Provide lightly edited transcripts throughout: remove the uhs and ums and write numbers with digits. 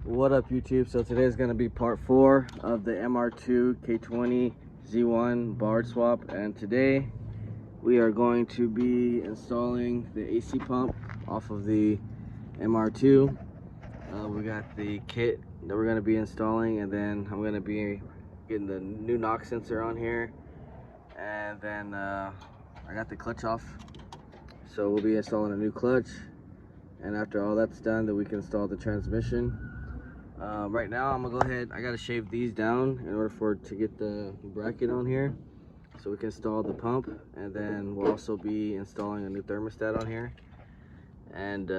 What up, YouTube? So today is going to be part 4 of the mr2 k20 Z1 barge swap, and today we are going to be installing the AC pump off of the mr2. We got the kit that we're going to be installing, and then I'm going to be getting the new knock sensor on here, and then I got the clutch off, so we'll be installing a new clutch. And after all that's done, then we can install the transmission. Right now I'm gonna go ahead, I gotta shave these down in order for it to get the bracket on here so we can install the pump, and then we'll also be installing a new thermostat on here, and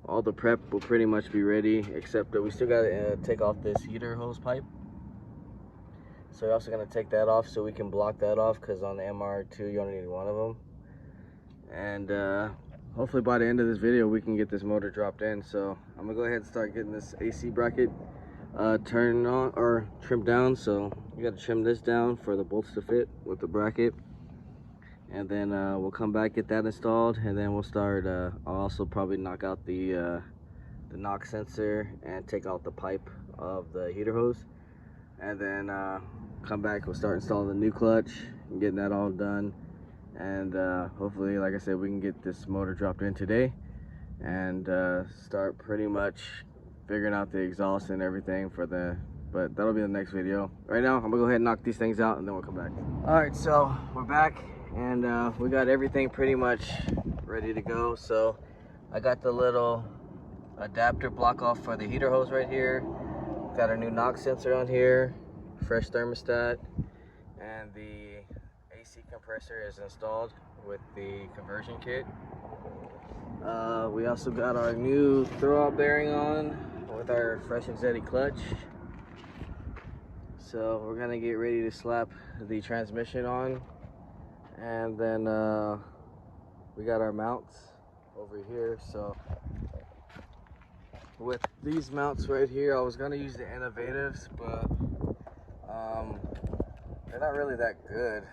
all the prep will pretty much be ready, except that we still gotta take off this heater hose pipe. So we're also gonna take that off so we can block that off, because on the mr2 you only need one of them. And hopefully by the end of this video we can get this motor dropped in. So I'm gonna go ahead and start getting this AC bracket turned on or trimmed down. So you got to trim this down for the bolts to fit with the bracket, and then we'll come back, get that installed, and then we'll start. I'll also probably knock out the knock sensor and take out the pipe of the heater hose, and then come back, we'll start installing the new clutch and getting that all done. And hopefully, like I said, we can get this motor dropped in today and start pretty much figuring out the exhaust and everything for the, but that'll be the next video. Right now I'm gonna go ahead and knock these things out, and then we'll come back. All right, so we're back, and we got everything pretty much ready to go. So I got the little adapter block off for the heater hose right here, got our new knock sensor on here, fresh thermostat, and the AC compressor is installed with the conversion kit. We also got our new throwout bearing on with our fresh and steady clutch. So we're gonna get ready to slap the transmission on, and then we got our mounts over here. So with these mounts right here, I was gonna use the Innovatives, but they're not really that good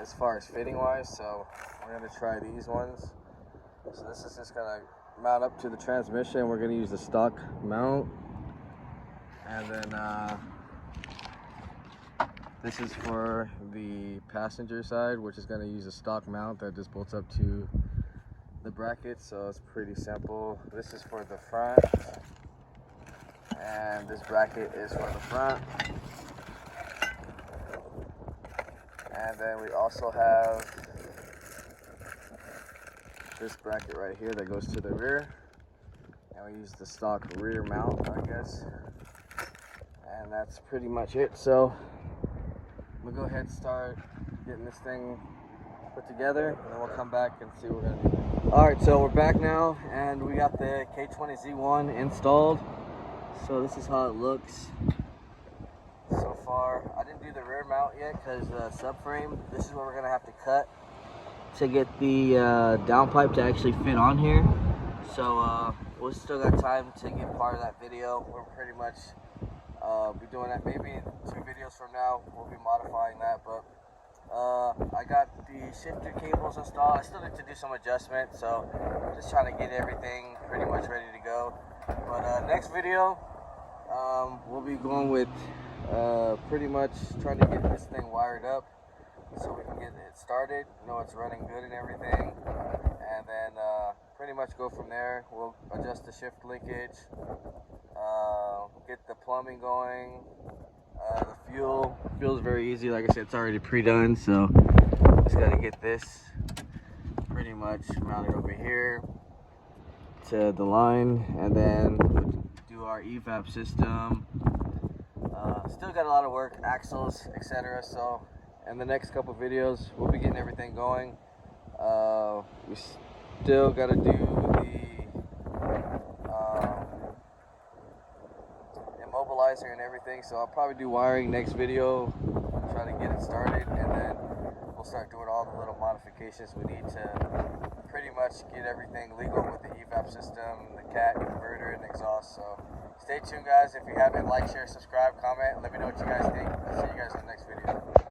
as far as fitting wise, so we're going to try these ones. So this is just going to mount up to the transmission. We're going to use the stock mount, and then this is for the passenger side, which is going to use a stock mount that just bolts up to the bracket, so it's pretty simple. This is for the front, and this bracket is for the front. And then we also have this bracket right here that goes to the rear, and we use the stock rear mount, I guess. And that's pretty much it. So we'll go ahead and start getting this thing put together, and then we'll come back and see what we're gonna do. All right, so we're back now, and we got the K20 Z1 installed. So this is how it looks so far. I didn't do the rear mount yet because subframe, this is what we're gonna have to cut to get the downpipe to actually fit on here. So we still got time to get part of that video. We're pretty much be doing that maybe 2 videos from now. We'll be modifying that, but I got the shifter cables installed. I still need to do some adjustment, so just trying to get everything pretty much ready to go. But next video, we'll be going with pretty much trying to get this thing wired up so we can get it started, know it's running good and everything, and then pretty much go from there. We'll adjust the shift linkage, get the plumbing going, the fuel is very easy. Like I said, it's already pre-done, so just got to get this pretty much mounted over here to the line, and then we'll do our evap system. Still got a lot of work, axles, etc. So in the next couple videos we'll be getting everything going. We still got to do the immobilizer and everything, so I'll probably do wiring next video, try to get it started, and then we'll start doing all the little modifications we need to pretty much get everything legal with the evap system, the cat converter, and exhaust. So stay tuned, guys. If you haven't, like, share, subscribe, comment, let me know what you guys think. I'll see you guys in the next video.